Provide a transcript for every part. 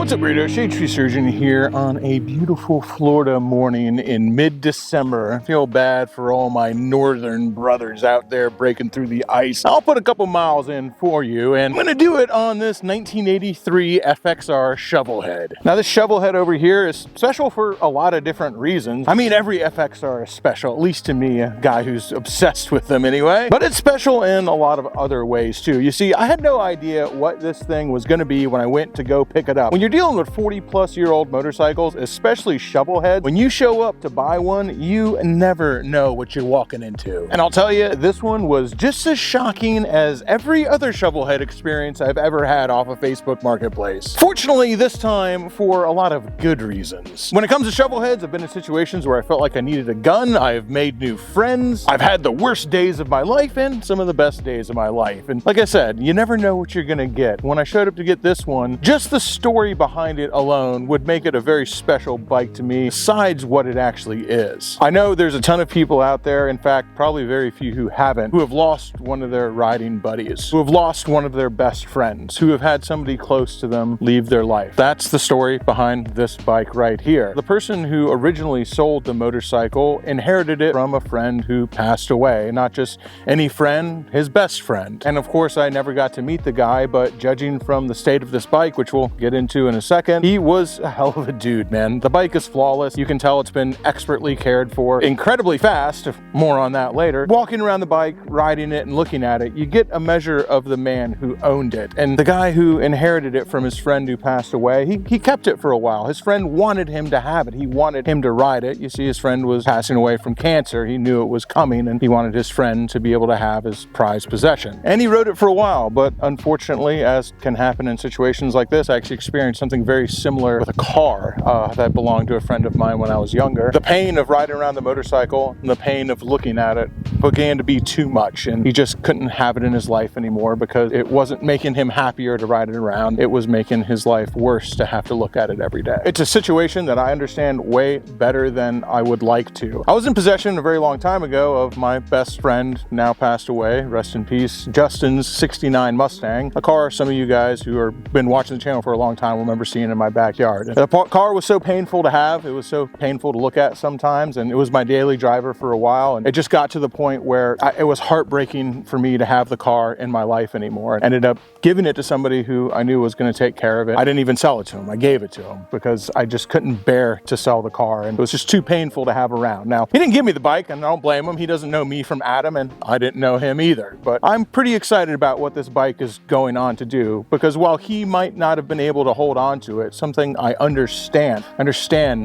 What's up, Burrito? Shade Tree Surgeon here on a beautiful Florida morning in mid-December. I feel bad for all my northern brothers out there breaking through the ice. I'll put a couple miles in for you, and I'm going to do it on this 1983 FXR Shovelhead. Now, this Shovelhead over here is special for a lot of different reasons. I mean, every FXR is special, at least to me, a guy who's obsessed with them anyway. But it's special in a lot of other ways, too. You see, I had no idea what this thing was going to be when I went to go pick it up. When you're dealing with 40-plus-year-old motorcycles, especially shovelheads, when you show up to buy one, you never know what you're walking into. And I'll tell you, this one was just as shocking as every other shovelhead experience I've ever had off of Facebook Marketplace. Fortunately, this time for a lot of good reasons. When it comes to shovelheads, I've been in situations where I felt like I needed a gun, I've made new friends, I've had the worst days of my life and some of the best days of my life. And like I said, you never know what you're gonna get. When I showed up to get this one, just the story behind it alone would make it a very special bike to me, besides what it actually is. I know there's a ton of people out there, in fact, probably very few who haven't, who have lost one of their riding buddies, who have lost one of their best friends, who have had somebody close to them leave their life. That's the story behind this bike right here. The person who originally sold the motorcycle inherited it from a friend who passed away. Not just any friend, his best friend. And of course, I never got to meet the guy, but judging from the state of this bike, which we'll get into in a second, he was a hell of a dude, man. The bike is flawless. You can tell it's been expertly cared for, incredibly fast, more on that later. Walking around the bike, riding it, and looking at it, you get a measure of the man who owned it. And the guy who inherited it from his friend who passed away, he kept it for a while. His friend wanted him to have it. He wanted him to ride it. You see, his friend was passing away from cancer. He knew it was coming, and he wanted his friend to be able to have his prized possession. And he rode it for a while, but unfortunately, as can happen in situations like this, I actually experienced something very similar with a car that belonged to a friend of mine when I was younger. The pain of riding around the motorcycle and the pain of looking at it began to be too much, and he just couldn't have it in his life anymore because it wasn't making him happier to ride it around. It was making his life worse to have to look at it every day. It's a situation that I understand way better than I would like to. I was in possession a very long time ago of my best friend, now passed away, rest in peace, Justin's 69 Mustang, a car some of you guys who have been watching the channel for a long time will remember seeing in my backyard. The car was so painful to have, it was so painful to look at sometimes, and it was my daily driver for a while, and it just got to the point where it was heartbreaking for me to have the car in my life anymore. I ended up giving it to somebody who I knew was going to take care of it. I didn't even sell it to him. I gave it to him because I just couldn't bear to sell the car, and it was just too painful to have around. Now, he didn't give me the bike, and I don't blame him. He doesn't know me from Adam, and I didn't know him either. But I'm pretty excited about what this bike is going on to do, because while he might not have been able to hold on to it, something I understand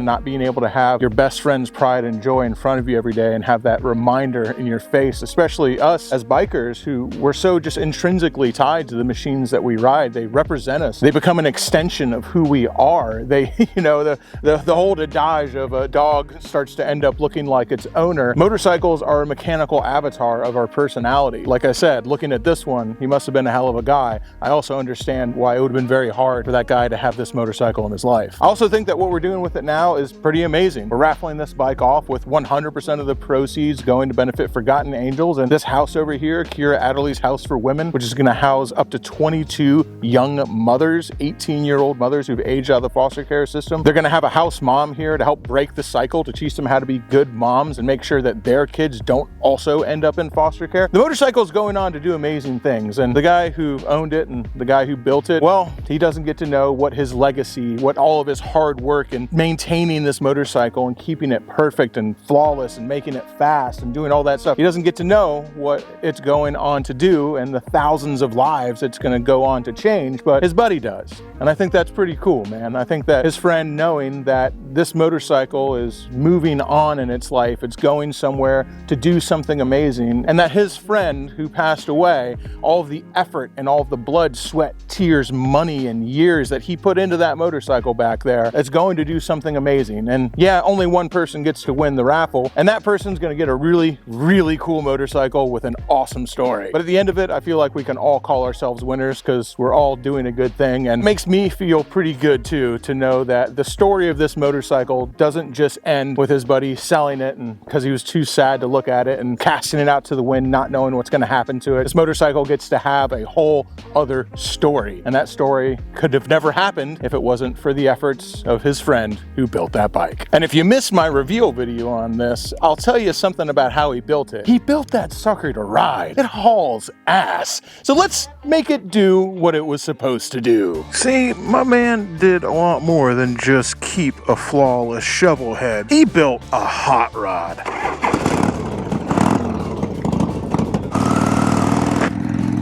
not being able to have your best friend's pride and joy in front of you every day and have that reminder in your face, especially us as bikers who we're so just intrinsically tied to the machines that we ride. They represent us. They become an extension of who we are. They, you know, the whole adage of a dog starts to end up looking like its owner. Motorcycles are a mechanical avatar of our personality. Like I said, looking at this one, he must have been a hell of a guy. I also understand why it would have been very hard for that guy to have this motorcycle in his life. I also think that what we're doing with it now is pretty amazing. We're raffling this bike off with 100% of the proceeds going to benefit Forgotten Angels, and this house over here, Kira Adderley's House for Women, which is going to house up to 22 young mothers, 18-year-old mothers who've aged out of the foster care system. They're going to have a house mom here to help break the cycle, to teach them how to be good moms and make sure that their kids don't also end up in foster care. The motorcycle is going on to do amazing things, and the guy who owned it and the guy who built it, well, he doesn't get to know what his legacy, what all of his hard work in maintaining this motorcycle and keeping it perfect and flawless and making it fast and doing all that stuff. He doesn't get to know what it's going on to do and the thousands of lives it's going to go on to change, but his buddy does. And I think that's pretty cool, man. I think that his friend, knowing that this motorcycle is moving on in its life, it's going somewhere to do something amazing, and that his friend who passed away, all of the effort and all of the blood, sweat, tears, money, and years that he put into that motorcycle back there, it's going to do something amazing. And yeah, only one person gets to win the raffle, and that person's going to get a really, really cool motorcycle with an awesome story. But at the end of it, I feel like we can all call ourselves winners because we're all doing a good thing, and it makes me feel pretty good too to know that the story of this motorcycle motorcycle doesn't just end with his buddy selling it and because he was too sad to look at it and casting it out to the wind, not knowing what's going to happen to it. This motorcycle gets to have a whole other story, and that story could have never happened if it wasn't for the efforts of his friend who built that bike. And if you missed my reveal video on this, I'll tell you something about how he built it. He built that sucker to ride. It hauls ass. So let's make it do what it was supposed to do. See, my man did a lot more than just keep a flawless shovel head. He built a hot rod.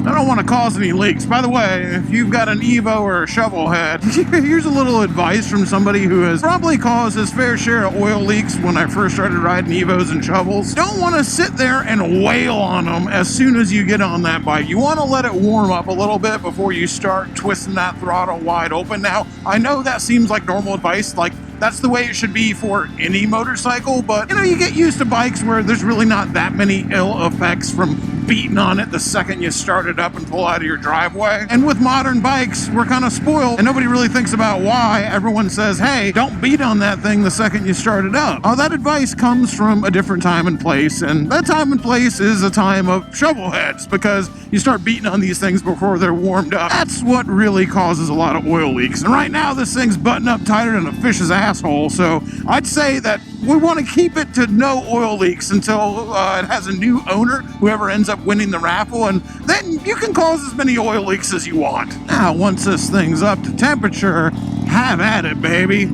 I don't want to cause any leaks. By the way, if you've got an Evo or a shovel head, here's a little advice from somebody who has probably caused his fair share of oil leaks when I first started riding Evos and shovels. Don't want to sit there and wail on them as soon as you get on that bike. You want to let it warm up a little bit before you start twisting that throttle wide open. Now, I know that seems like normal advice, like that's the way it should be for any motorcycle, but you get used to bikes where there's really not that many ill effects from beating on it the second you start it up and pull out of your driveway. And with modern bikes, we're kind of spoiled and nobody really thinks about why. Everyone says, hey, don't beat on that thing the second you start it up. Oh, that advice comes from a different time and place, and that time and place is a time of shovel heads, because you start beating on these things before they're warmed up. That's what really causes a lot of oil leaks. And right now this thing's buttoned up tighter than a fish's asshole, so I'd say that we want to keep it to no oil leaks until it has a new owner, whoever ends up winning the raffle, and then you can cause as many oil leaks as you want. Now, once this thing's up to temperature, have at it, baby.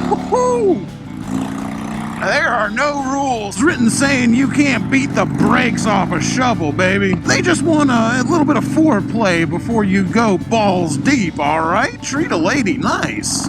Woohoo! There are no rules written saying you can't beat the brakes off a shovel, baby. They just want a little bit of foreplay before you go balls deep, all right? Treat a lady nice.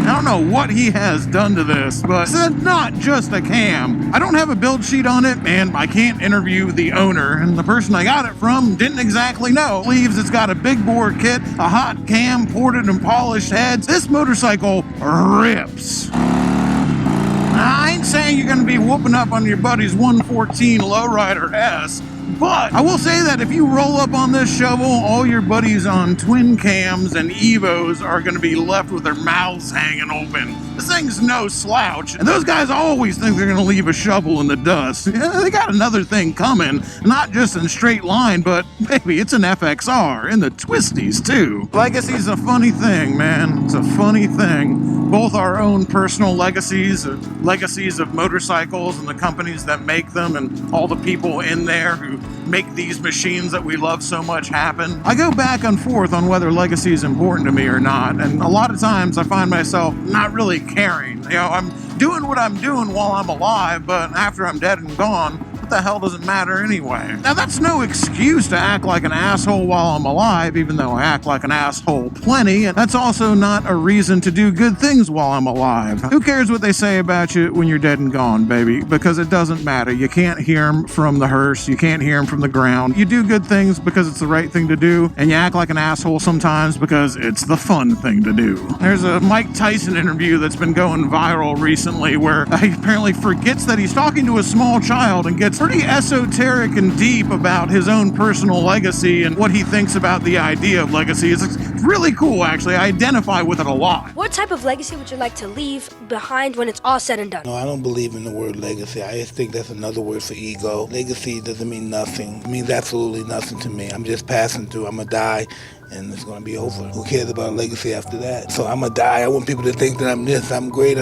I don't know what he has done to this, but it's not just a cam. I don't have a build sheet on it, and I can't interview the owner, and the person I got it from didn't exactly know. Believes it's got a big bore kit, a hot cam, ported and polished heads. This motorcycle rips. I ain't saying you're gonna be whooping up on your buddy's 114 Lowrider S, but I will say that if you roll up on this shovel, all your buddies on twin cams and Evos are going to be left with their mouths hanging open. This thing's no slouch, and those guys always think they're going to leave a shovel in the dust. Yeah, they got another thing coming, not just in straight line, but baby, it's an FXR in the twisties too. Legacy's a funny thing, man. It's a funny thing. Both our own personal legacies of motorcycles and the companies that make them and all the people in there who make these machines that we love so much happen. I go back and forth on whether legacy is important to me or not, and a lot of times I find myself not really caring. I'm doing what I'm doing while I'm alive, but after I'm dead and gone, what the hell does it matter anyway? Now, that's no excuse to act like an asshole while I'm alive, even though I act like an asshole plenty, and that's also not a reason to do good things while I'm alive. Who cares what they say about you when you're dead and gone, baby? Because it doesn't matter. You can't hear them from the hearse. You can't hear them from the ground. You do good things because it's the right thing to do, and you act like an asshole sometimes because it's the fun thing to do. There's a Mike Tyson interview that's been going viral recently where he apparently forgets that he's talking to a small child and gets pretty esoteric and deep about his own personal legacy and what he thinks about the idea of legacy. It's really cool, actually. I identify with it a lot. What type of legacy would you like to leave behind when it's all said and done? No, I don't believe in the word legacy. I just think that's another word for ego. Legacy doesn't mean nothing. It means absolutely nothing to me. I'm just passing through. I'm gonna die, and it's gonna be over. Who cares about legacy after that? So I'm gonna die. I want people to think that I'm this, I'm great.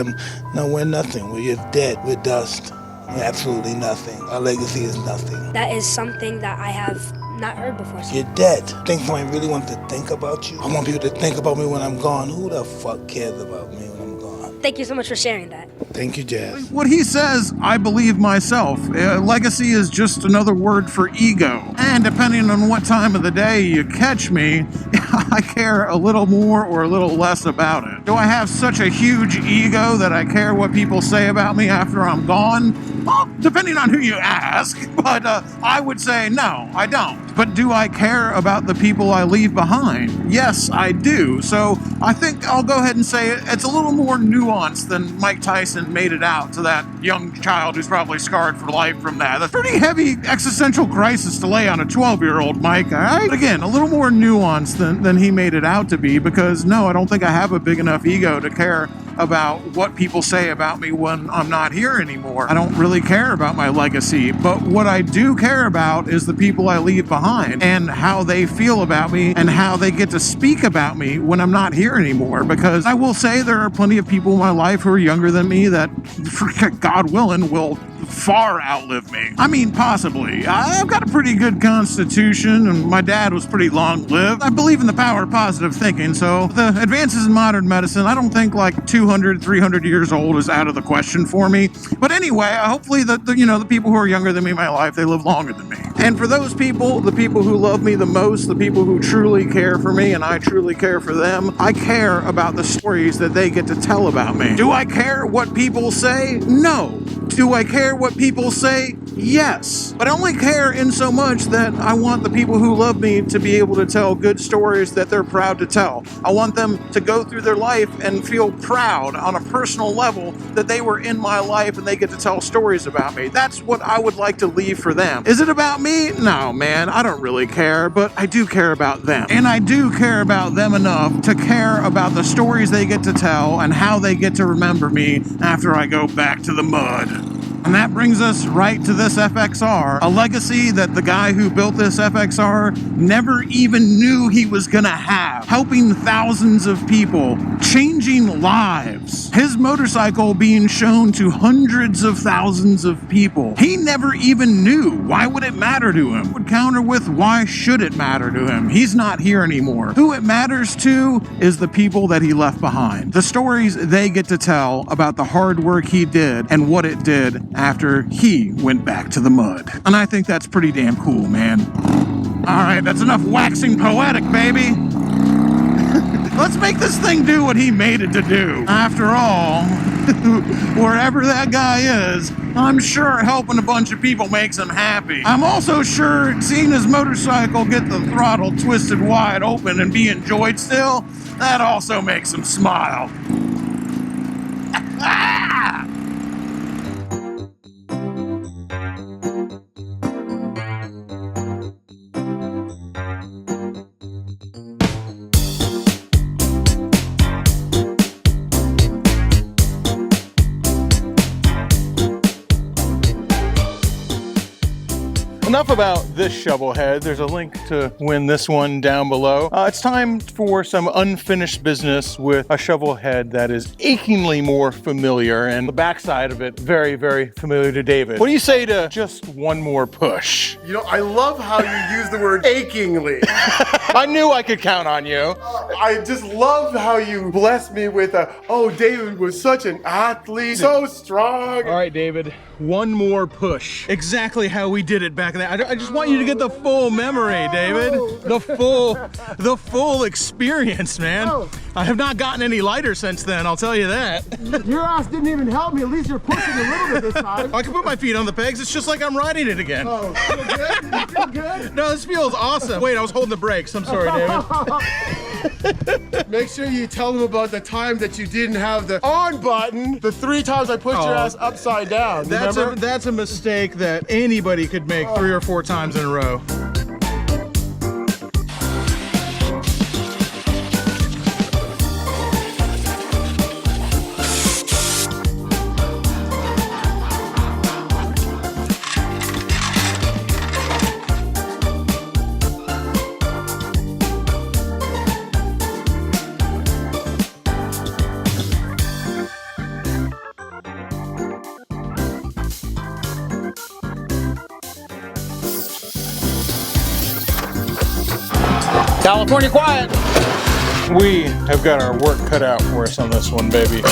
No, we're nothing. We're just dead. We're dust. We're absolutely nothing. Our legacy is nothing. That is something that I have not heard before. You're dead. Think somebody really wants to think about you? I want people to think about me when I'm gone. Who the fuck cares about me when I'm gone? Thank you so much for sharing that. Thank you, Jazz. What he says, I believe myself. Legacy is just another word for ego. And depending on what time of the day you catch me, I care a little more or a little less about it. Do I have such a huge ego that I care what people say about me after I'm gone? Well, depending on who you ask, but I would say no, I don't. But do I care about the people I leave behind? Yes, I do. So I think I'll go ahead and say it's a little more nuanced than Mike Tyson made it out to that young child who's probably scarred for life from that. That's a pretty heavy existential crisis to lay on a 12-year-old, Mike, all right? But again, a little more nuanced than he made it out to be, because no, I don't think I have a big enough ego to care about what people say about me when I'm not here anymore. I don't really care about my legacy, but what I do care about is the people I leave behind and how they feel about me and how they get to speak about me when I'm not here anymore. Because I will say there are plenty of people in my life who are younger than me that, God willing, will far outlive me. I mean, possibly. I've got a pretty good constitution, and my dad was pretty long-lived. I believe in the power of positive thinking, so the advances in modern medicine, I don't think like 200, 300 years old is out of the question for me. But anyway, hopefully the people who are younger than me in my life, they live longer than me. And for those people, the people who love me the most, the people who truly care for me and I truly care for them, I care about the stories that they get to tell about me. Do I care what people say? No. Do I care what people say? Yes. But I only care in so much that I want the people who love me to be able to tell good stories that they're proud to tell. I want them to go through their life and feel proud on a personal level that they were in my life and they get to tell stories about me. That's what I would like to leave for them. Is it about me? No, man, I don't really care, but I do care about them. And I do care about them enough to care about the stories they get to tell and how they get to remember me after I go back to the mud. And that brings us right to this FXR, a legacy that the guy who built this FXR never even knew he was gonna have, helping thousands of people, changing lives. His motorcycle being shown to hundreds of thousands of people. He never even knew. Why would it matter to him? Would counter with, why should it matter to him? He's not here anymore. Who it matters to is the people that he left behind. The stories they get to tell about the hard work he did and what it did after he went back to the mud. And I think that's pretty damn cool, man. All right, that's enough waxing poetic, baby. Let's make this thing do what he made it to do. After all, wherever that guy is, I'm sure helping a bunch of people makes him happy. I'm also sure seeing his motorcycle get the throttle twisted wide open and be enjoyed still, that also makes him smile. Enough about this shovelhead. There's a link to win this one down below. It's time for some unfinished business with a shovelhead that is achingly more familiar, and the backside of it very, very familiar to David. What do you say to just one more push? You know, I love how you use the word achingly. I knew I could count on you. I just love how you blessed me with oh, David was such an athlete, so strong. All right, David, one more push. Exactly how we did it back then. I just want you to get the full memory, David. The full experience, man. I have not gotten any lighter since then, I'll tell you that. Your ass didn't even help me. At least you're pushing a little bit this time. I can put my feet on the pegs. It's just like I'm riding it again. Oh, feel good? You feel good? No, this feels awesome. Wait, I was holding the brakes. I'm sorry, David. Make sure you tell them about the time that you didn't have the on button. The 3 times I pushed your ass upside down. That's a mistake that anybody could make 3 or 4 times in a row. California quiet. We have got our work cut out for us on this one, baby.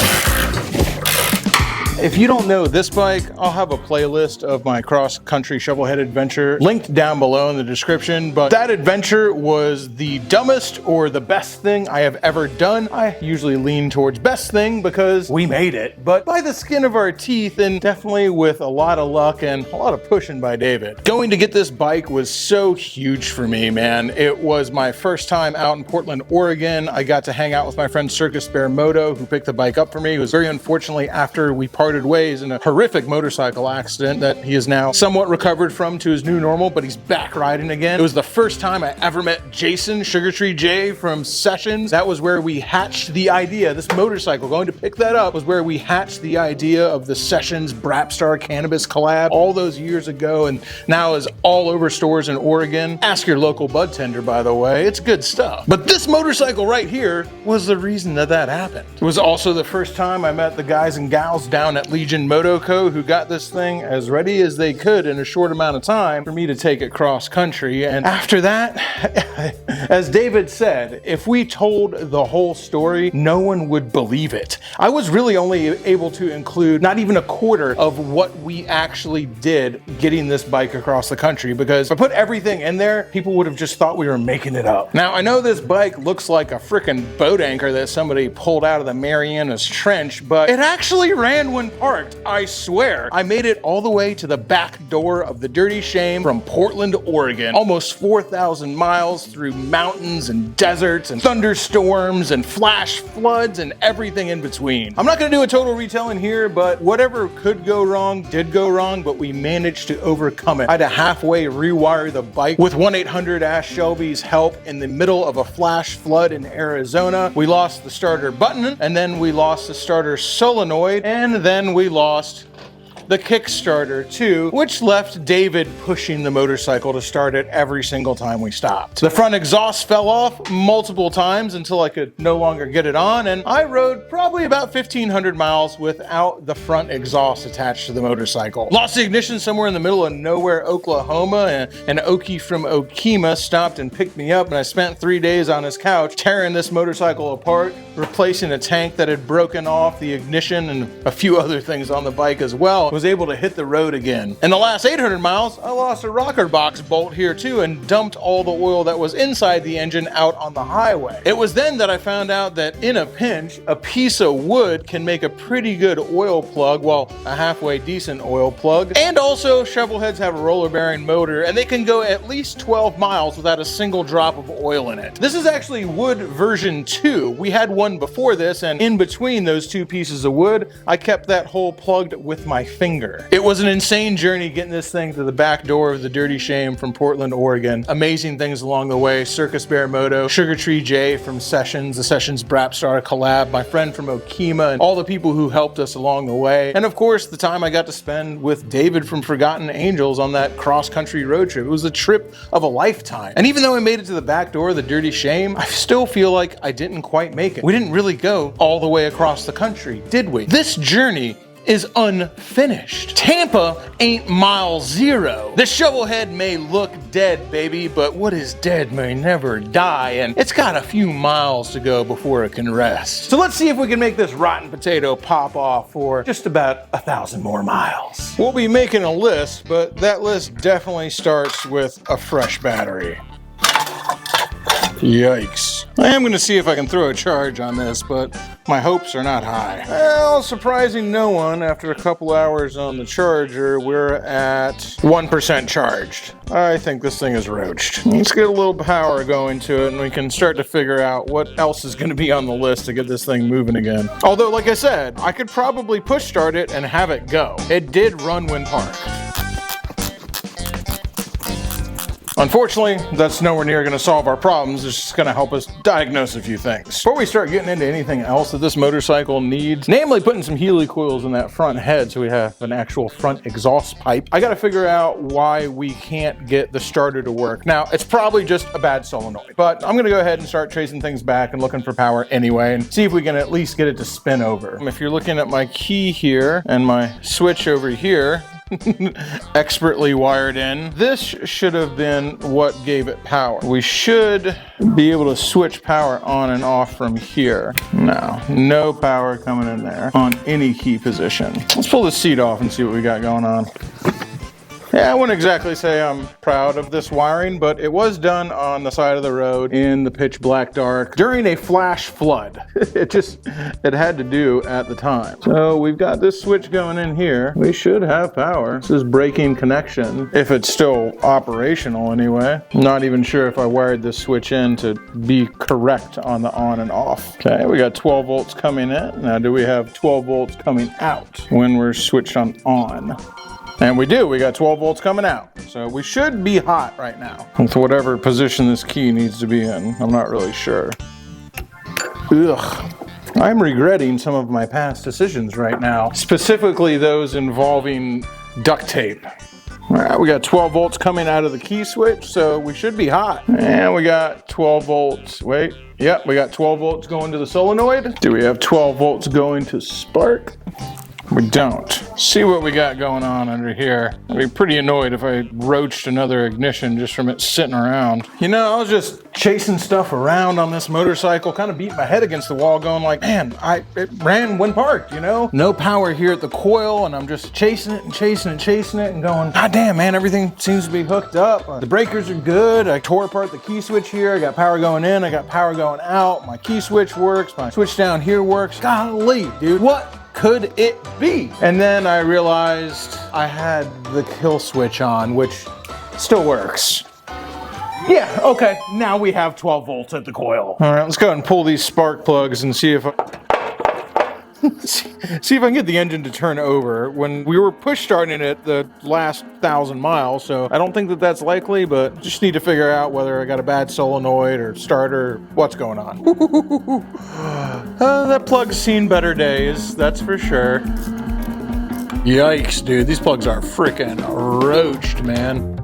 If you don't know this bike, I'll have a playlist of my cross-country shovelhead adventure linked down below in the description, but that adventure was the dumbest or the best thing I have ever done. I usually lean towards best thing because we made it, but by the skin of our teeth and definitely with a lot of luck and a lot of pushing by David. Going to get this bike was so huge for me, man. It was my first time out in Portland, Oregon. I got to hang out with my friend Circus Bear Moto, who picked the bike up for me. It was very unfortunately after we parted ways in a horrific motorcycle accident that he is now somewhat recovered from to his new normal, but he's back riding again. It was the first time I ever met Jason, Sugar Tree Jay from Sessions. That was where we hatched the idea. This motorcycle, going to pick that up, was where we hatched the idea of the Sessions Brapstar Cannabis collab all those years ago, and now is all over stores in Oregon. Ask your local bud tender, by the way. It's good stuff. But this motorcycle right here was the reason that happened. It was also the first time I met the guys and gals down at Legion Moto Co. who got this thing as ready as they could in a short amount of time for me to take it cross country. And after that, as David said, if we told the whole story, no one would believe it. I was really only able to include not even a quarter of what we actually did getting this bike across the country, because if I put everything in there, people would have just thought we were making it up. Now, I know this bike looks like a freaking boat anchor that somebody pulled out of the Marianas Trench, but it actually ran when parked, I swear. I made it all the way to the back door of the Dirty Shame from Portland, Oregon. Almost 4,000 miles through mountains and deserts and thunderstorms and flash floods and everything in between. I'm not gonna do a total retelling here, but whatever could go wrong did go wrong, but we managed to overcome it. I had to halfway rewire the bike with 1-800 Ask Shelby's help in the middle of a flash flood in Arizona. We lost the starter button, and then we lost the starter solenoid, and then we lost the Kickstarter too, which left David pushing the motorcycle to start it every single time we stopped. The front exhaust fell off multiple times until I could no longer get it on, and I rode probably about 1,500 miles without the front exhaust attached to the motorcycle. Lost the ignition somewhere in the middle of nowhere, Oklahoma, and Okie from Okemah stopped and picked me up, and I spent 3 days on his couch tearing this motorcycle apart, replacing a tank that had broken off, the ignition, and a few other things on the bike as well. Was able to hit the road again. In the last 800 miles, I lost a rocker box bolt here too and dumped all the oil that was inside the engine out on the highway. It was then that I found out that in a pinch, a piece of wood can make a pretty good oil plug, well, a halfway decent oil plug. And also, shovelheads have a roller bearing motor and they can go at least 12 miles without a single drop of oil in it. This is actually wood version 2. We had one before this, and in between those two pieces of wood, I kept that hole plugged with my finger. It was an insane journey getting this thing to the back door of the Dirty Shame from Portland, Oregon. Amazing things along the way. Circus Bear Moto, Sugar Tree Jay from Sessions, the Sessions Brapstar collab, my friend from Okemah, and all the people who helped us along the way. And of course, the time I got to spend with David from Forgotten Angels on that cross-country road trip. It was a trip of a lifetime. And even though I made it to the back door of the Dirty Shame, I still feel like I didn't quite make it. We didn't really go all the way across the country, did we? This journey is unfinished. Tampa ain't mile zero. The shovelhead may look dead, baby, but what is dead may never die, and it's got a few miles to go before it can rest. So let's see if we can make this rotten potato pop off for just about 1,000 more miles. We'll be making a list, but that list definitely starts with a fresh battery. Yikes. I am going to see if I can throw a charge on this, but my hopes are not high. Well, surprising no one, after a couple hours on the charger, we're at 1% charged. I think this thing is roached. Let's get a little power going to it and we can start to figure out what else is going to be on the list to get this thing moving again. Although, like I said, I could probably push start it and have it go. It did run when parked. Unfortunately, that's nowhere near going to solve our problems. It's just going to help us diagnose a few things. Before we start getting into anything else that this motorcycle needs, namely putting some Healy coils in that front head so we have an actual front exhaust pipe, I got to figure out why we can't get the starter to work. Now, it's probably just a bad solenoid, but I'm going to go ahead and start tracing things back and looking for power anyway and see if we can at least get it to spin over. If you're looking at my key here and my switch over here, expertly wired in. This should have been what gave it power. We should be able to switch power on and off from here. No power coming in there on any key position. Let's pull the seat off and see what we got going on. Yeah, I wouldn't exactly say I'm proud of this wiring, but it was done on the side of the road in the pitch black dark during a flash flood. It had to do at the time. So we've got this switch going in here. We should have power. This is breaking connection, if it's still operational anyway. I'm not even sure if I wired this switch in to be correct on the on and off. Okay, we got 12 volts coming in. Now do we have 12 volts coming out when we're switched on? And we do, we got 12 volts coming out. So we should be hot right now with whatever position this key needs to be in. I'm not really sure. Ugh. I'm regretting some of my past decisions right now, specifically those involving duct tape. All right, we got 12 volts coming out of the key switch, so we should be hot. And we got 12 volts, wait. Yep, we got 12 volts going to the solenoid. Do we have 12 volts going to spark? We don't. See what we got going on under here. I'd be pretty annoyed if I roached another ignition just from it sitting around. You know, I was just chasing stuff around on this motorcycle, kind of beating my head against the wall going like, man, it ran when parked, you know? No power here at the coil, and I'm just chasing it and chasing it and going, God damn, man, everything seems to be hooked up. The breakers are good. I tore apart the key switch here. I got power going in. I got power going out. My key switch works. My switch down here works. Golly, dude, what could it be? And then I realized I had the kill switch on, which still works. Yeah, okay, now we have 12 volts at the coil. All right, let's go ahead and pull these spark plugs and see if see if I can get the engine to turn over. When we were push starting it the last 1,000 miles, so I don't think that that's likely, but just need to figure out whether I got a bad solenoid or starter, what's going on. That plug's seen better days, that's for sure. Yikes, dude, these plugs are freaking roached, man.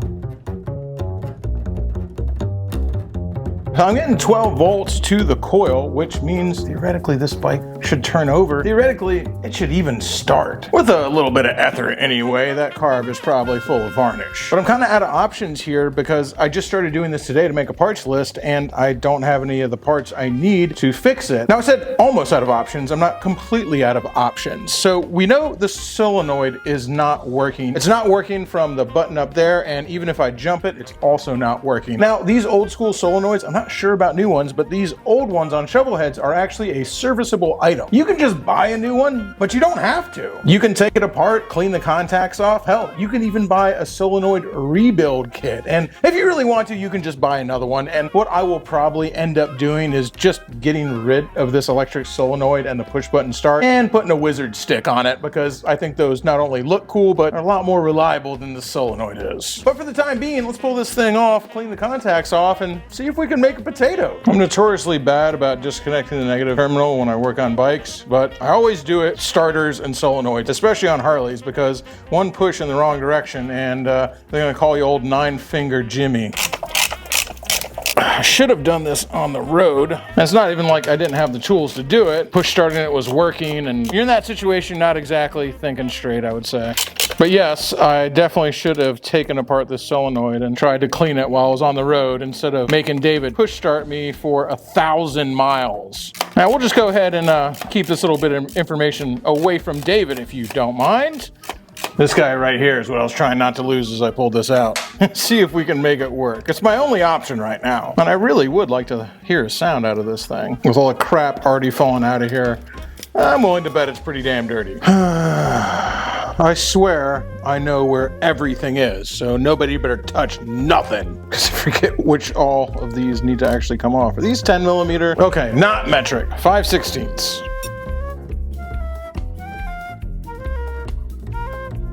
I'm getting 12 volts to the coil, which means theoretically this bike should turn over. Theoretically, it should even start. With a little bit of ether anyway, that carb is probably full of varnish. But I'm kind of out of options here because I just started doing this today to make a parts list and I don't have any of the parts I need to fix it. Now I said almost out of options, I'm not completely out of options. So we know the solenoid is not working. It's not working from the button up there, and even if I jump it, it's also not working. Now these old school solenoids, I'm not sure about new ones, but these old ones on shovel heads are actually a serviceable item. You can just buy a new one, but you don't have to. You can take it apart, clean the contacts off. Hell, you can even buy a solenoid rebuild kit. And if you really want to, you can just buy another one. And what I will probably end up doing is just getting rid of this electric solenoid and the push button start and putting a wizard stick on it, because I think those not only look cool, but are a lot more reliable than the solenoid is. But for the time being, let's pull this thing off, clean the contacts off, and see if we can make a potato. I'm notoriously bad about disconnecting the negative terminal when I work on bikes, but I always do it starters and solenoids, especially on Harleys, because one push in the wrong direction and they're gonna call you old 9-finger Jimmy. I should have done this on the road. It's not even like I didn't have the tools to do it. Push starting it was working, and you're in that situation not exactly thinking straight, I would say. But yes, I definitely should have taken apart this solenoid and tried to clean it while I was on the road instead of making David push start me for 1,000 miles. Now we'll just go ahead and keep this little bit of information away from David if you don't mind. This guy right here is what I was trying not to lose as I pulled this out. See if we can make it work. It's my only option right now. And I really would like to hear a sound out of this thing. With all the crap already falling out of here, I'm willing to bet it's pretty damn dirty. I swear I know where everything is, so nobody better touch nothing. Because I forget which all of these need to actually come off. Are these 10 millimeter? Okay, not metric, 5/16.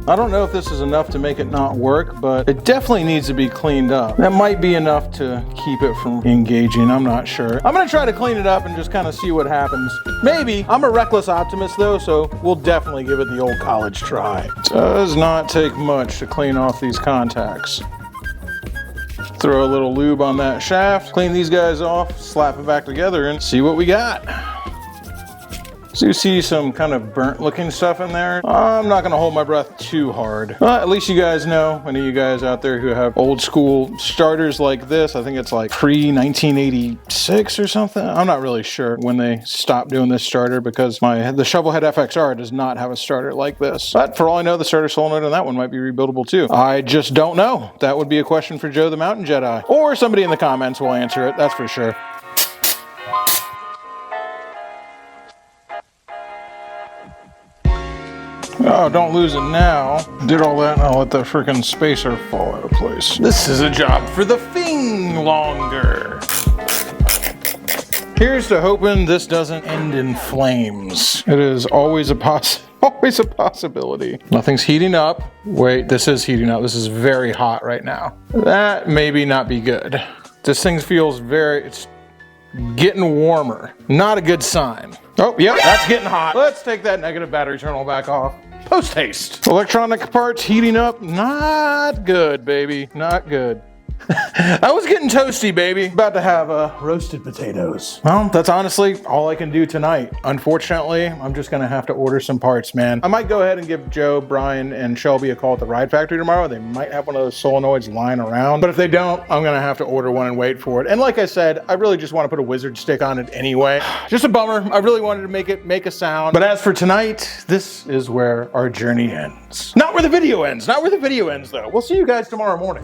I don't know if this is enough to make it not work, but it definitely needs to be cleaned up. That might be enough to keep it from engaging, I'm not sure. I'm gonna try to clean it up and just kind of see what happens. Maybe. I'm a reckless optimist though, so we'll definitely give it the old college try. It does not take much to clean off these contacts. Throw a little lube on that shaft, clean these guys off, slap it back together, and see what we got. So you see some kind of burnt looking stuff in there. I'm not gonna hold my breath too hard. At least you guys know, any of you guys out there who have old school starters like this, I think it's like pre-1986 or something. I'm not really sure when they stopped doing this starter because the Shovelhead FXR does not have a starter like this. But for all I know, the starter solenoid on that one might be rebuildable too. I just don't know. That would be a question for Joe the Mountain Jedi. Or somebody in the comments will answer it, that's for sure. Oh, don't lose it now. Did all that and I'll let the freaking spacer fall out of place. This is a job for the thing longer. Here's to hoping this doesn't end in flames. It is always a possibility. Nothing's heating up. Wait, this is heating up. This is very hot right now. That maybe not be good. This thing feels it's getting warmer. Not a good sign. Oh, yep, that's getting hot. Let's take that negative battery terminal back off. Post haste. Electronic parts heating up. Not good, baby. Not good. I was getting toasty, baby. About to have roasted potatoes. Well, that's honestly all I can do tonight. Unfortunately, I'm just gonna have to order some parts, man. I might go ahead and give Joe, Brian, and Shelby a call at the Ride Factory tomorrow. They might have one of those solenoids lying around. But if they don't, I'm gonna have to order one and wait for it. And like I said, I really just want to put a wizard stick on it anyway. Just a bummer. I really wanted to make a sound. But as for tonight, this is where our journey ends. Not where the video ends. Not where the video ends, though. We'll see you guys tomorrow morning.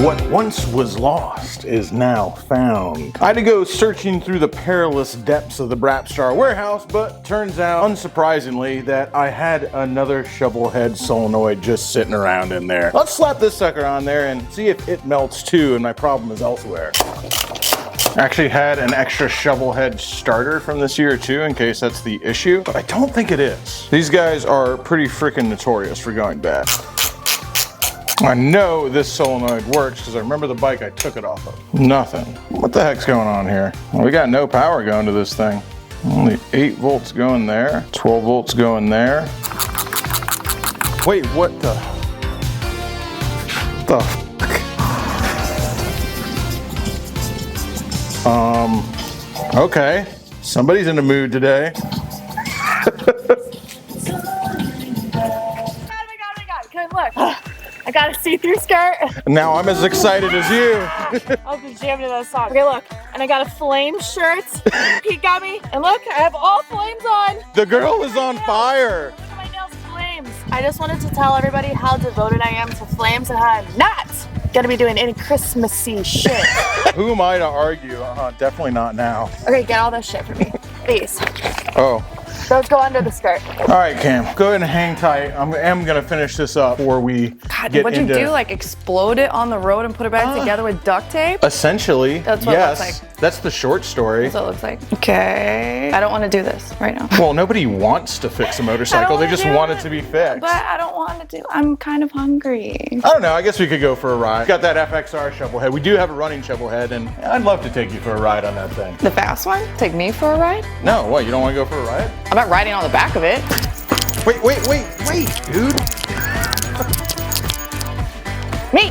What once was lost is now found. I had to go searching through the perilous depths of the Brapstar warehouse, but turns out, unsurprisingly, that I had another Shovelhead solenoid just sitting around in there. Let's slap this sucker on there and see if it melts too and my problem is elsewhere. I actually had an extra Shovelhead starter from this year too, in case that's the issue, but I don't think it is. These guys are pretty freaking notorious for going bad. I know this solenoid works because I remember the bike I took it off of. Nothing. What the heck's going on here? Well, we got no power going to this thing. Only 8 volts going there, 12 volts going there. Wait, what the fuck? Okay. Somebody's in the mood today. Look, I got a see-through skirt. Now I'm as excited as you. I'll be jamming to that song. Okay, look, and I got a flame shirt. Pete got me, and look, I have all flames on. The girl is on fire. Look at my nails, flames. I just wanted to tell everybody how devoted I am to flames and how I'm not gonna be doing any Christmassy shit. Who am I to argue? Definitely not now. Okay, get all that shit for me, please. Oh. Those go under the skirt. All right, Cam, go ahead and hang tight. I am gonna finish this up before we get what'd into... you do? Like explode it on the road and put it back together with duct tape? Essentially, That's what yes. it looks like. That's the short story. That's what it looks like. Okay. I don't want to do this right now. Well, nobody wants to fix a motorcycle. They just want it to be fixed. But I don't want to do. I'm kind of hungry. I don't know. I guess we could go for a ride. Got that FXR Shovelhead. We do have a running Shovelhead, and I'd love to take you for a ride on that thing. The fast one? Take me for a ride? No, what? You don't want to go for a ride? I'm not riding on the back of it. Wait, dude. Me.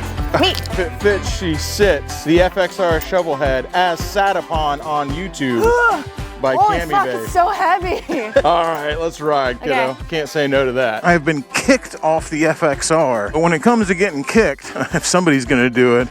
Fit, she sits. The FXR Shovelhead as sat upon on YouTube by Holy Cami fuck, Bay. it's so heavy. All right, let's ride, kiddo. Okay. Can't say no to that. I've been kicked off the FXR, but when it comes to getting kicked, if somebody's gonna do it,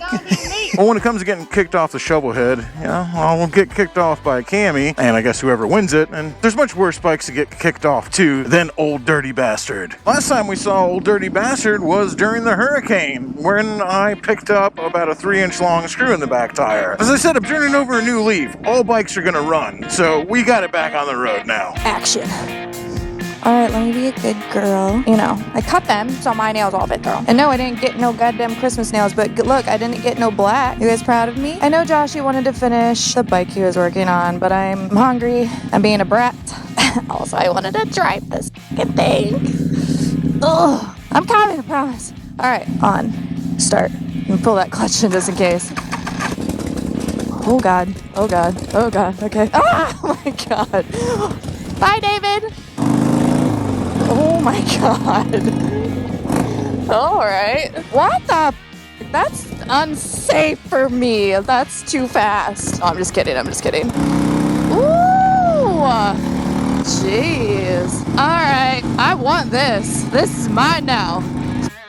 well, when it comes to getting kicked off the Shovelhead, yeah, I'll get kicked off by Cami, and I guess whoever wins it. And there's much worse bikes to get kicked off to than Old Dirty Bastard. Last time we saw Old Dirty Bastard was during the hurricane, when I picked up about a 3-inch long screw in the back tire. As I said, I'm turning over a new leaf. All bikes are gonna run, so we got it back on the road now. Action. All right, let me be a good girl. You know, I cut them, so my nails all fit through. And no, I didn't get no goddamn Christmas nails, but look, I didn't get no black. You guys proud of me? I know Joshy wanted to finish the bike he was working on, but I'm hungry. I'm being a brat. Also, I wanted to drive this fucking thing. Ugh, I'm coming, I promise. All right, on, start. And pull that clutch in just in case. Oh God, oh God, oh God, okay. Ah, oh my God. Bye, David. Oh my God. All right. What the? That's unsafe for me. That's too fast. Oh, I'm just kidding. I'm just kidding. Ooh. Jeez. All right. I want this. This is mine now.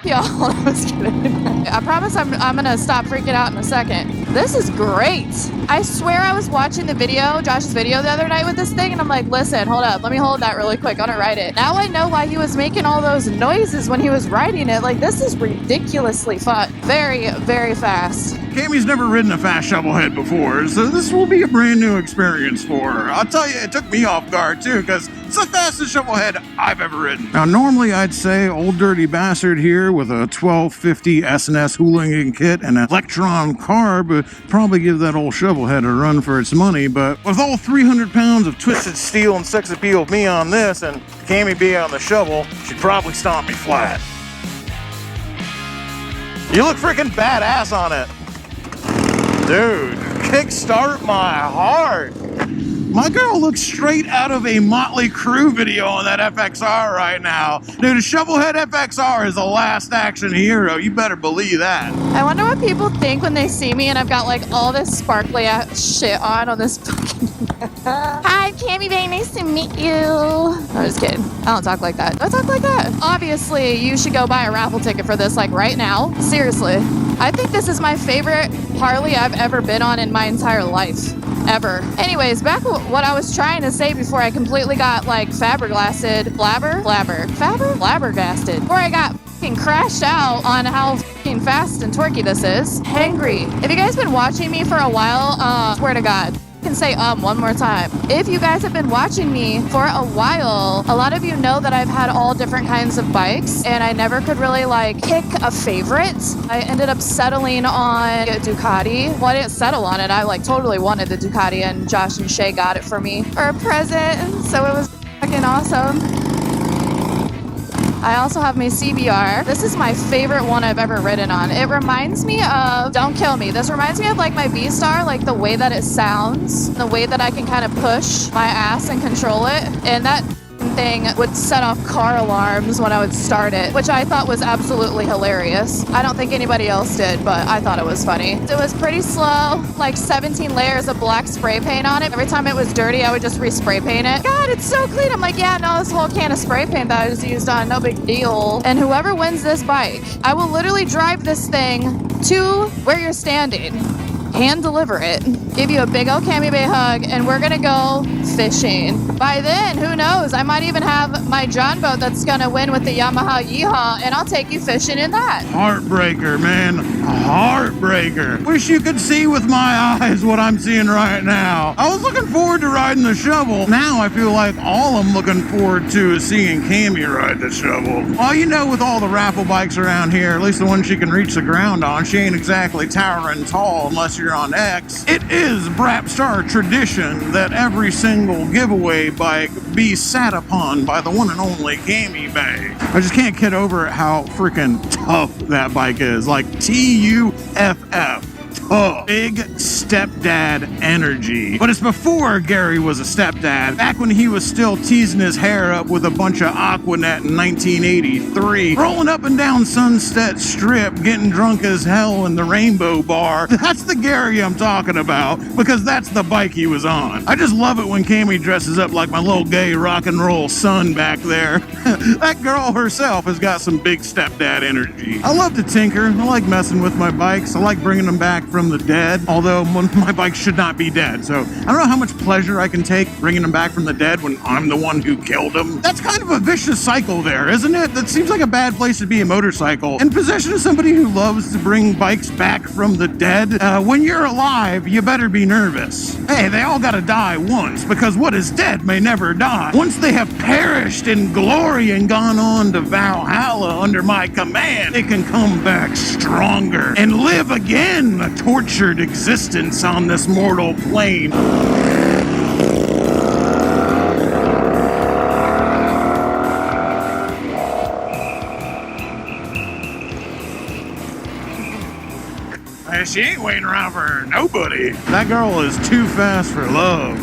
Y'all, I was kidding. I promise I'm gonna stop freaking out in a second. This is great. I swear I was watching the video, Josh's video the other night with this thing, and I'm like, listen, hold up. Let me hold that really quick. I'm gonna write it. Now I know why he was making all those noises when he was writing it. Like, this is ridiculously fun. Very, very fast. Cammy's never ridden a fast shovelhead before, so this will be a brand new experience for her. I'll tell you, it took me off guard too, because it's the fastest shovelhead I've ever ridden. Now, normally I'd say old dirty bastard here with a 1250 S&S hooligan kit and an Electron carb would probably give that old shovelhead a run for its money, but with all 300 pounds of twisted steel and sex appeal of me on this and Cammy B on the shovel, she'd probably stomp me flat. You look freaking badass on it. Dude, kickstart my heart. My girl looks straight out of a Motley Crue video on that FXR right now. Dude, a Shovelhead FXR is the last action hero. You better believe that. I wonder what people think when they see me and I've got like all this sparkly ass shit on this fucking... Hi, Cammy Bay, nice to meet you. I'm just kidding. I don't talk like that. Do I talk like that? Obviously, you should go buy a raffle ticket for this like right now. Seriously. I think this is my favorite Harley I've ever been on in my entire life. Ever. Anyways, back to what I was trying to say before I completely got like flabbergasted. Flabbergasted. Before I got fucking crashed out on how fucking fast and torquey this is. Hangry. If you guys been watching me for a while, swear to God. Can say one more time. If you guys have been watching me for a while, a lot of you know that I've had all different kinds of bikes and I never could really like pick a favorite. I ended up settling on a Ducati. Well, I didn't settle on it. I like totally wanted the Ducati and Josh and Shay got it for me for a present. So it was fucking awesome. I also have my CBR. This is my favorite one I've ever ridden on. It reminds me of, don't kill me, this reminds me of like my V-Star, like the way that it sounds, the way that I can kind of push my ass and control it. And that thing would set off car alarms when I would start it, which I thought was absolutely hilarious. I don't think anybody else did, but I thought it was funny. It was pretty slow, like 17 layers of black spray paint on it. Every time it was dirty, I would just re-spray paint it. God, it's so clean. I'm like, yeah, no, this whole can of spray paint that I just used on, no big deal. And whoever wins this bike, I will literally drive this thing to where you're standing, hand deliver it, give you a big old Cammy Bay hug, and we're gonna go fishing. By then, who knows? I might even have my John boat that's gonna win with the Yamaha Yeehaw, and I'll take you fishing in that. Heartbreaker, man. Heartbreaker. Wish you could see with my eyes what I'm seeing right now. I was looking forward to riding the shovel. Now I feel like all I'm looking forward to is seeing Cammy ride the shovel. Well, you know, with all the raffle bikes around here, at least the one she can reach the ground on, she ain't exactly towering tall unless you're on X. It is Brapstar tradition that every single giveaway bike be sat upon by the one and only Cammy Bay. I just can't get over how freaking tough that bike is. Like TUFF. Tough. Big stepdad energy. But it's before Gary was a stepdad. Back when he was still teasing his hair up with a bunch of Aquanet in 1983. Rolling up and down Sunset Strip, getting drunk as hell in the Rainbow Bar. That's the Gary I'm talking about, because that's the bike he was on. I just love it when Cammy dresses up like my little gay rock and roll son back there. That girl herself has got some big stepdad energy. I love to tinker. I like messing with my bikes. I like bringing them back from the dead, although my bike should not be dead. So I don't know how much pleasure I can take bringing them back from the dead when I'm the one who killed them. That's kind of a vicious cycle there, isn't it? That seems like a bad place to be a motorcycle. In possession of somebody who loves to bring bikes back from the dead, when you're alive, you better be nervous. Hey, they all gotta die once, because what is dead may never die. Once they have perished in glory and gone on to Valhalla under my command, they can come back stronger and live again a tortured existence on this mortal plane. She ain't waiting around for nobody. That girl is too fast for love.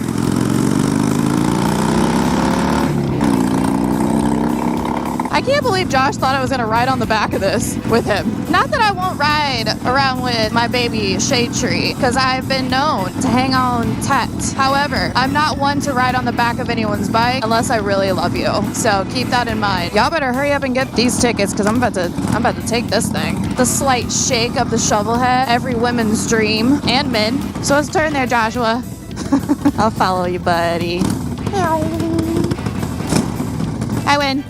I I can't believe Josh thought I was gonna ride on the back of this with him. Not that I won't ride around with my baby Shade Tree, because I've been known to hang on tight. However, I'm not one to ride on the back of anyone's bike unless I really love you. So keep that in mind. Y'all better hurry up and get these tickets, because I'm about to take this thing. The slight shake of the shovel head, every woman's dream, and men. So let's turn there, Joshua. I'll follow you, buddy. I win.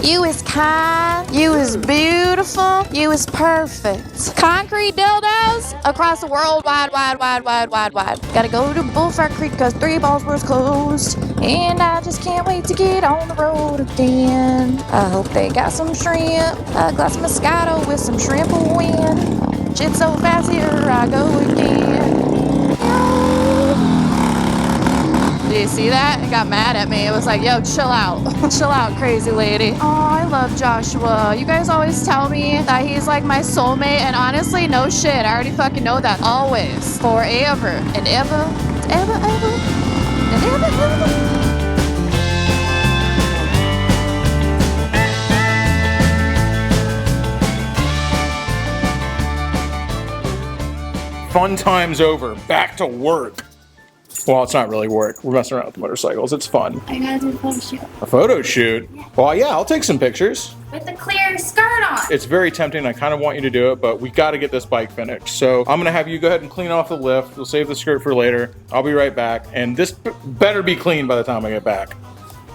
You is kind, you is beautiful, you is perfect. Concrete dildos across the world, wide. Gotta go to Bullfrog Creek because 3 balls was closed. And I just can't wait to get on the road again. I hope they got some shrimp, a glass of Moscato with some shrimp will win. Shit so fast, here I go again. Do you see that? It got mad at me. It was like, yo, chill out. Chill out, crazy lady. Oh, I love Joshua. You guys always tell me that he's like my soulmate, and honestly, no shit. I already fucking know that. Always. Forever. And ever. Ever. And ever. Fun time's over. Back to work. Well, it's not really work. We're messing around with motorcycles. It's fun. I gotta do a photo shoot. A photo shoot? Well, yeah, I'll take some pictures. With the clear skirt on. It's very tempting. I kind of want you to do it, but we got to get this bike finished. So I'm going to have you go ahead and clean off the lift. We'll save the skirt for later. I'll be right back. And this better be clean by the time I get back.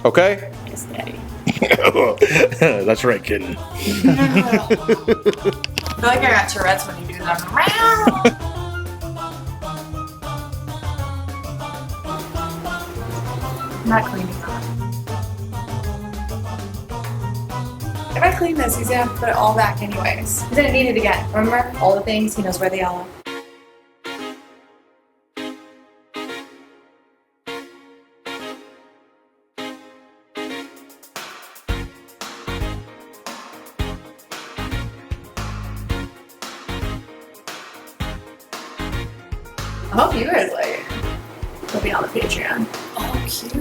Okay? Yes, Daddy. That's right, kitten. I feel like I got Tourette's when you do that. I'm not cleaning that. If I clean this, he's gonna have to put it all back anyways. He's gonna need it again. Remember? All the things, he knows where they all are. I hope you guys like it. It'll be on the Patreon. Oh, cute.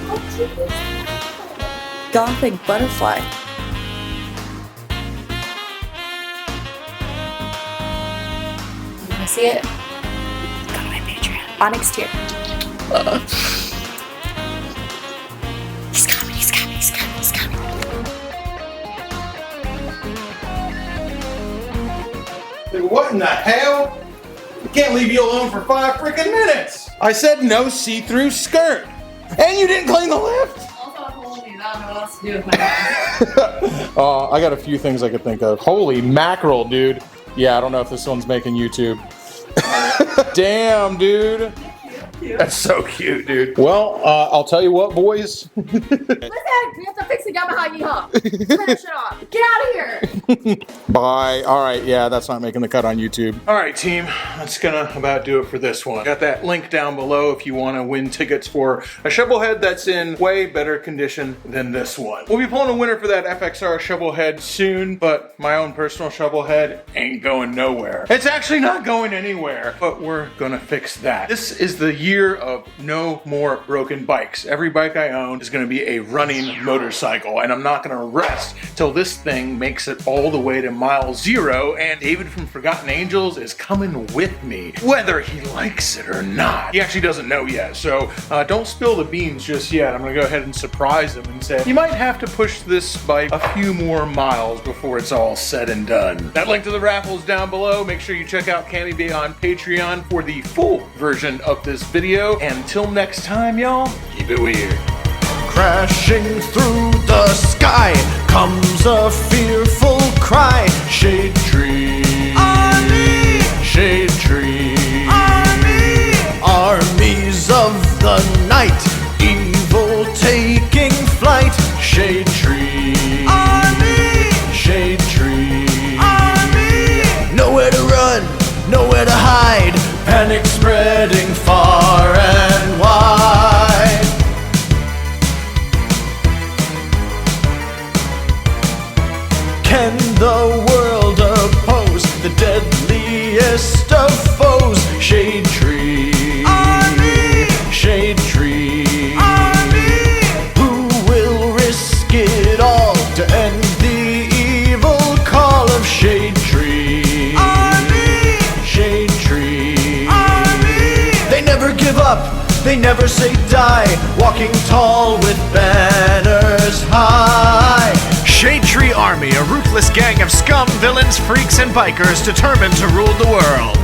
How cute is that? Gothic butterfly. You wanna see it? Go to my Patreon. Onyx tier. He's coming. What in the hell? I can't leave you alone for 5 freaking minutes. I said no see-through skirt. And you didn't clean the lift? Also, I'm holding. I don't know what else to do with my hands. I got a few things I could think of. Holy mackerel, dude. Yeah, I don't know if this one's making YouTube. Damn, dude. That's so cute, dude. Well, I'll tell you what, boys. Listen, we have to fix the Yamaha Yeehaw. Finish it off. Get out of here. Bye. All right, yeah, that's not making the cut on YouTube. All right, team, that's gonna about do it for this one. Got that link down below if you wanna win tickets for a shovel head that's in way better condition than this one. We'll be pulling a winner for that FXR shovel head soon, but my own personal shovel head ain't going nowhere. It's actually not going anywhere, but we're gonna fix that. This is the year of no more broken bikes. Every bike I own is gonna be a running motorcycle, and I'm not gonna rest till this thing makes it all the way to mile 0, and David from Forgotten Angels is coming with me, whether he likes it or not. He actually doesn't know yet, so don't spill the beans just yet. I'm gonna go ahead and surprise him and say, you might have to push this bike a few more miles before it's all said and done. That link to the raffle is down below. Make sure you check out Cammy Bay on Patreon for the full version of this video. And until next time, y'all, keep it weird. Crashing through the sky comes a fearful cry. Shade tree, army. Shade tree, army. Armies of the night, evil taking flight. Shade tree, army. Shade tree, army. Nowhere to run, nowhere to hide. Panic spreading far and wide. Can the world oppose the deadliest of foes? Shade tree, army. Shade tree. they never say die, walking tall with banners high. Shade Tree Army, a ruthless gang of scum, villains, freaks, and bikers determined to rule the world.